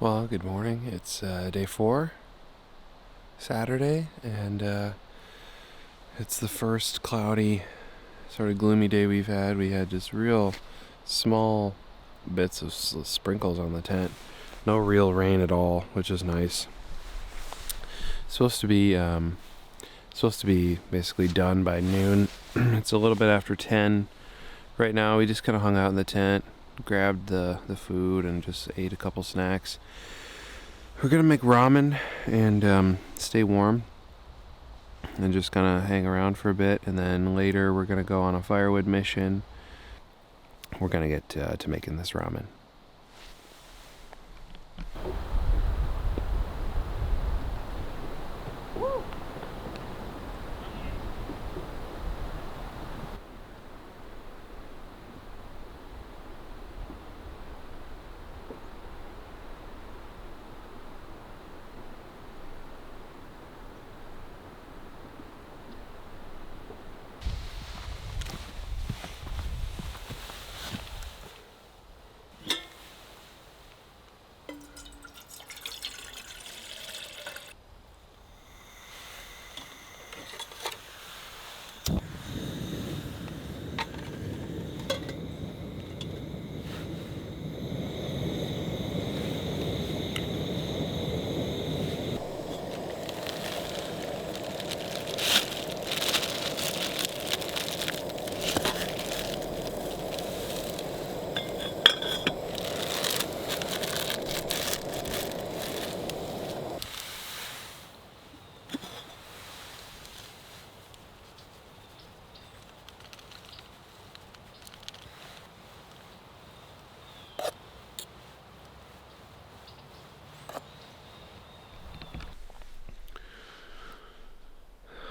Well, good morning. It's day 4, Saturday, and it's the first cloudy, sort of gloomy day we've had. We had just real small bits of sprinkles on the tent. No real rain at all, which is nice. Supposed to be basically done by noon. It's a little bit after 10 right now. We just kind of hung out in the tent, grabbed the food, and just ate a couple snacks. We're gonna make ramen and stay warm and just kind of hang around for a bit, and then later we're gonna go on a firewood mission. We're gonna get to making this ramen.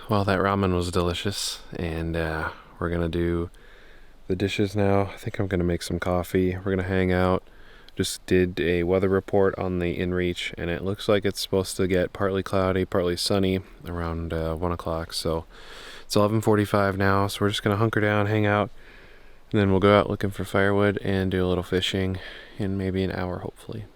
Well, that ramen was delicious, and we're gonna do the dishes now. I think I'm gonna make some coffee. We're gonna hang out. Just did a weather report on the inReach, and it looks like it's supposed to get partly cloudy, partly sunny around 1 o'clock. So it's 11:45 now, so we're just gonna hunker down, hang out, and then we'll go out looking for firewood and do a little fishing in maybe an hour, hopefully.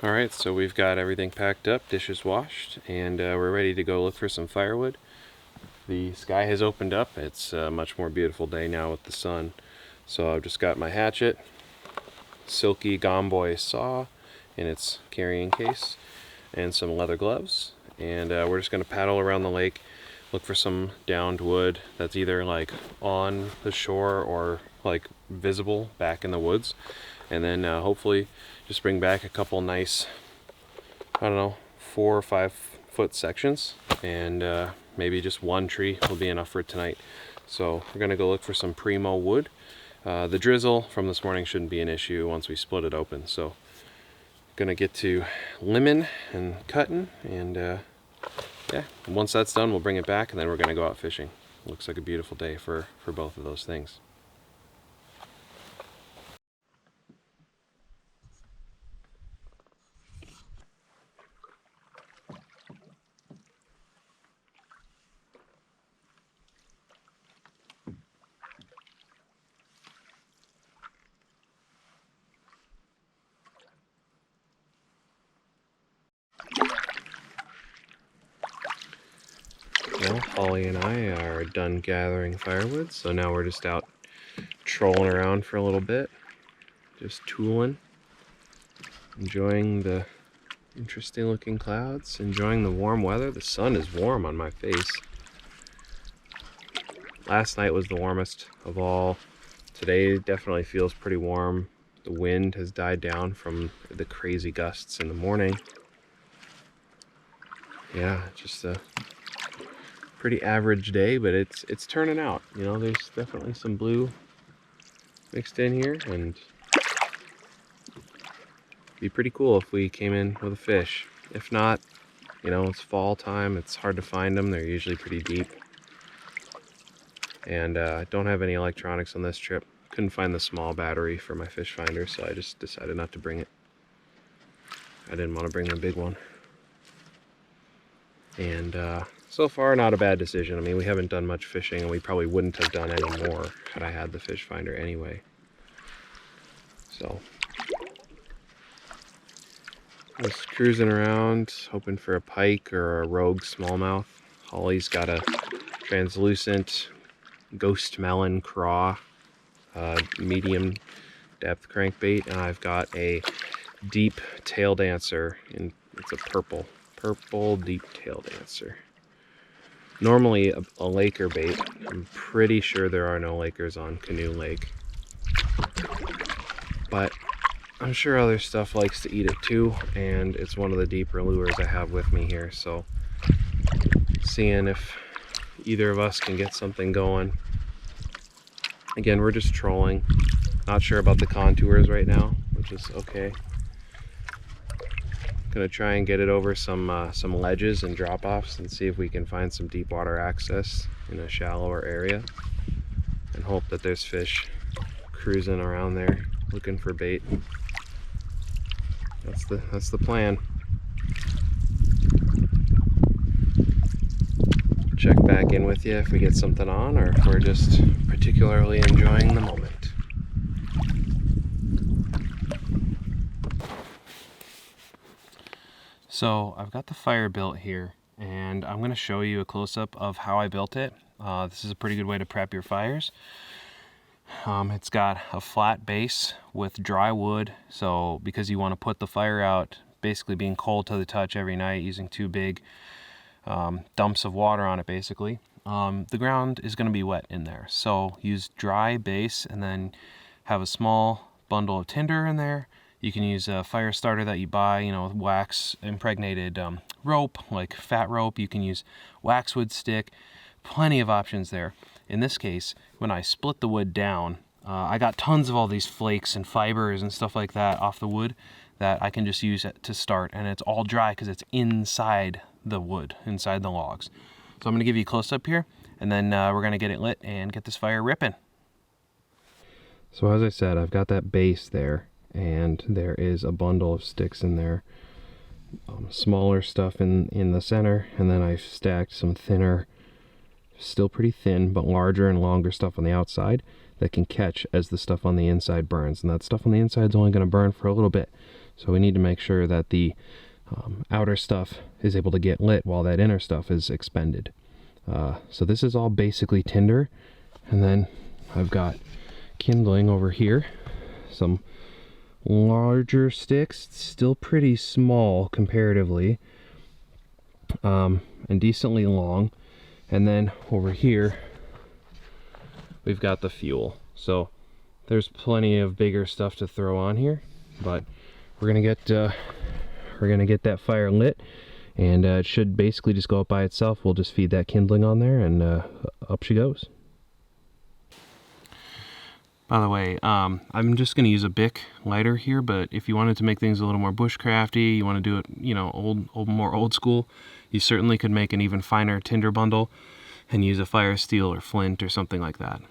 Alright, so we've got everything packed up, dishes washed, and we're ready to go look for some firewood. The sky has opened up. It's a much more beautiful day now with the sun. So I've just got my hatchet, silky Gomboy saw in its carrying case, and some leather gloves. And we're just going to paddle around the lake, look for some downed wood that's either like on the shore or like visible back in the woods. And then hopefully just bring back a couple nice, I don't know, 4 or 5 foot sections, and maybe just one tree will be enough for tonight. So we're gonna go look for some primo wood. The drizzle from this morning shouldn't be an issue once we split it open. So gonna get to limbing and cutting, and yeah, once that's done we'll bring it back, and then we're gonna go out fishing. Looks like a beautiful day for both of those things. Well, Holly and I are done gathering firewood, so now we're just out trolling around for a little bit, just tooling, enjoying the interesting looking clouds, enjoying the warm weather. The sun is warm on my face. Last night was the warmest of all. Today definitely feels pretty warm. The wind has died down from the crazy gusts in the morning. Yeah, just a pretty average day, but it's turning out. You know, there's definitely some blue mixed in here, and it'd be pretty cool if we came in with a fish. If not, you know, it's fall time, it's hard to find them. They're usually pretty deep. And I don't have any electronics on this trip. Couldn't find the small battery for my fish finder, so I just decided not to bring it. I didn't want to bring the big one. And so far, not a bad decision. I mean, we haven't done much fishing, and we probably wouldn't have done any more had I had the fish finder anyway. So, just cruising around, hoping for a pike or a rogue smallmouth. Holly's got a translucent ghost melon craw, medium depth crankbait, and I've got a deep tail dancer, and it's a purple deep tail dancer. Normally a Laker bait. I'm pretty sure there are no Lakers on Canoe Lake, but I'm sure other stuff likes to eat it too, and it's one of the deeper lures I have with me here, so seeing if either of us can get something going. Again, we're just trolling. Not sure about the contours right now, which is okay. Gonna try and get it over some ledges and drop-offs and see if we can find some deep water access in a shallower area, and hope that there's fish cruising around there looking for bait. That's the plan. Check back in with you if we get something on, or if we're just particularly enjoying the moment. So I've got the fire built here, and I'm going to show you a close-up of how I built it. This is a pretty good way to prep your fires. It's got a flat base with dry wood, so because you want to put the fire out basically being cold to the touch every night using two big dumps of water on it basically. The ground is going to be wet in there, so use dry base and then have a small bundle of tinder in there. You can use a fire starter that you buy, you know, with wax impregnated rope, like fat rope. You can use waxwood stick, plenty of options there. In this case, when I split the wood down, I got tons of all these flakes and fibers and stuff like that off the wood that I can just use it to start, and it's all dry because it's inside the wood, inside the logs. So I'm going to give you a close-up here, and then we're going to get it lit and get this fire ripping. So as I said, I've got that base there, and there is a bundle of sticks in there. Smaller stuff in the center, and then I've stacked some thinner, still pretty thin, but larger and longer stuff on the outside that can catch as the stuff on the inside burns. And that stuff on the inside is only going to burn for a little bit. So we need to make sure that the outer stuff is able to get lit while that inner stuff is expended. So this is all basically tinder, and then I've got kindling over here, some larger sticks, still pretty small comparatively, and decently long. And then over here we've got the fuel. So there's plenty of bigger stuff to throw on here, but we're gonna get that fire lit, and it should basically just go up by itself. We'll just feed that kindling on there, and up she goes. By the way, I'm just going to use a Bic lighter here, but if you wanted to make things a little more bushcrafty, you want to do it, you know, more old school, you certainly could make an even finer tinder bundle and use a fire steel or flint or something like that.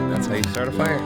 That's how you start a fire.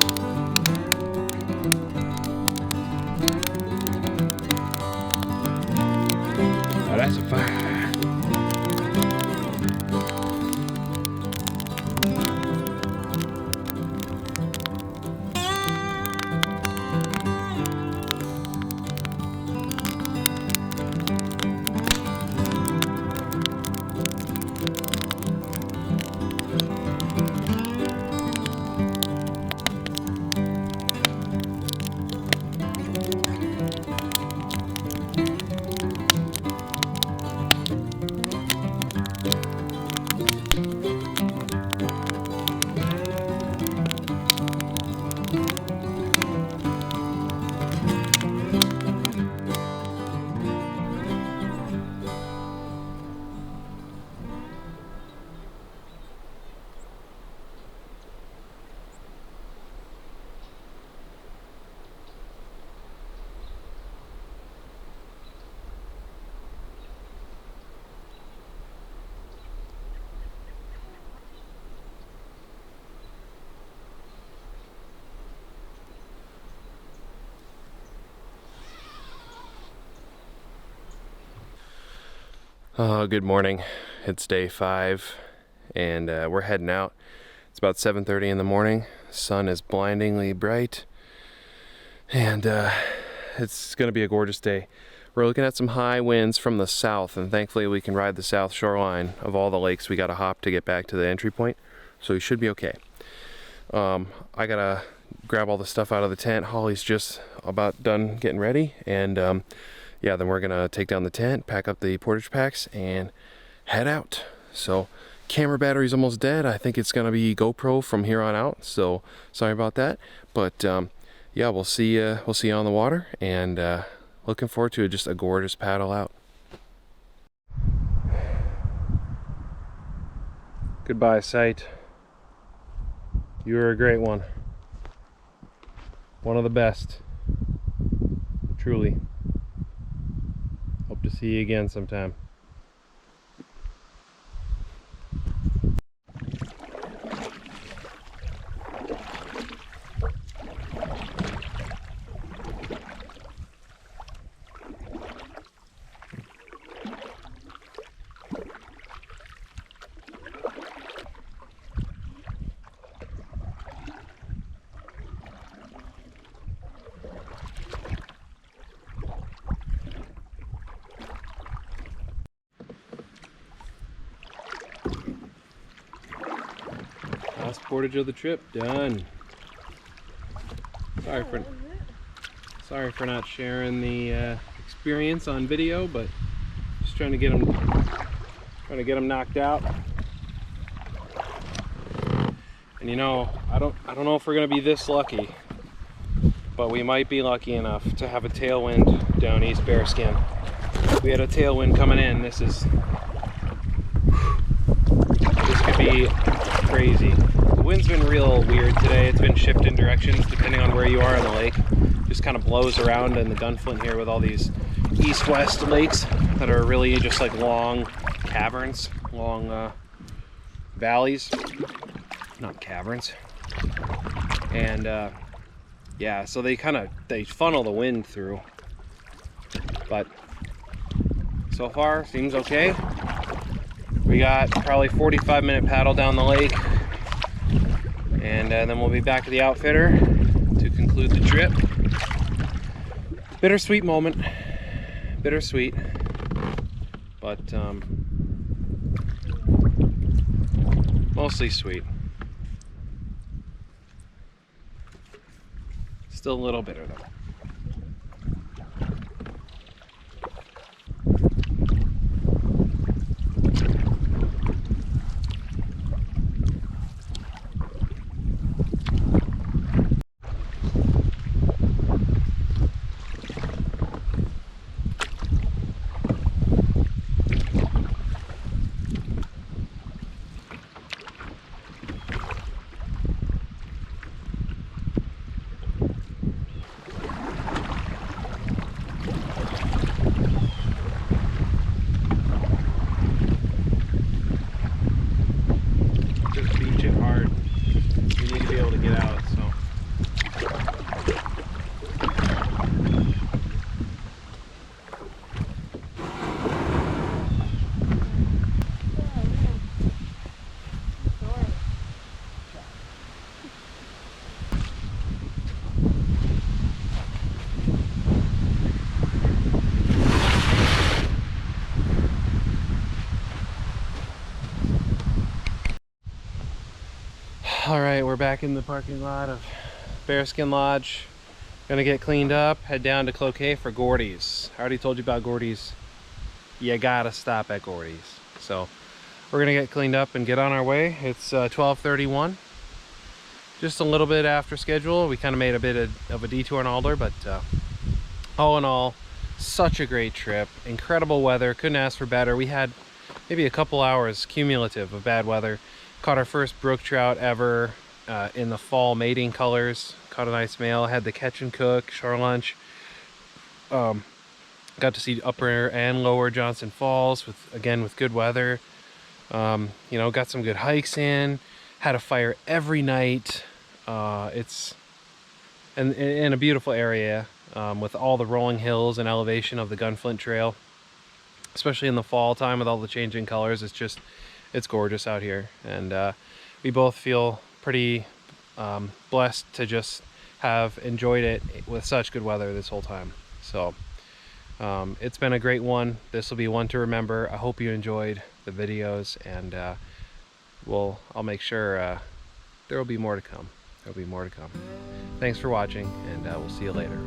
Good morning. It's day 5 and we're heading out. It's about 7:30 in the morning. Sun is blindingly bright and it's gonna be a gorgeous day. We're looking at some high winds from the south, and thankfully we can ride the south shoreline of all the lakes we gotta hop to get back to the entry point, so we should be okay. I gotta grab all the stuff out of the tent. Holly's just about done getting ready, and yeah, then we're gonna take down the tent, pack up the portage packs, and head out. So camera battery's almost dead. I think it's gonna be GoPro from here on out, so sorry about that. But yeah, we'll see you on the water, and looking forward to just a gorgeous paddle out. Goodbye, sight. You were a great one. One of the best. Truly. Hope to see you again sometime. Last portage of the trip done. Sorry for not sharing the experience on video, but just trying to get them knocked out. And you know, I don't know if we're gonna be this lucky, but we might be lucky enough to have a tailwind down East Bearskin. We had a tailwind coming in. This could be crazy. The wind's been real weird today. It's been shifting directions depending on where you are on the lake. Just kind of blows around in the Gunflint here with all these east-west lakes that are really just like long caverns, long valleys, not caverns. And yeah, so they funnel the wind through. But so far seems okay. We got probably 45-minute paddle down the lake, and then we'll be back to the outfitter to conclude the trip. Bittersweet moment, bittersweet, but mostly sweet. Still a little bitter though. Alright, we're back in the parking lot of Bearskin Lodge. Gonna get cleaned up, head down to Cloquet for Gordy's. I already told you about Gordy's. You gotta stop at Gordy's. So we're gonna get cleaned up and get on our way. It's 12:31. Just a little bit after schedule. We kind of made a bit of a detour in Alder, but all in all, such a great trip. Incredible weather, couldn't ask for better. We had maybe a couple hours cumulative of bad weather. Caught our first brook trout ever in the fall mating colors. Caught a nice male. Had the catch and cook, shore lunch. Got to see upper and lower Johnson Falls with good weather. You know, got some good hikes in. Had a fire every night. It's in a beautiful area with all the rolling hills and elevation of the Gunflint Trail. especially in the fall time with all the changing colors. It's gorgeous out here, and we both feel pretty blessed to just have enjoyed it with such good weather this whole time. So it's been a great one. This will be one to remember. I hope you enjoyed the videos, and I'll make sure there will be more to come. There'll be more to come. Thanks for watching, and we'll see you later.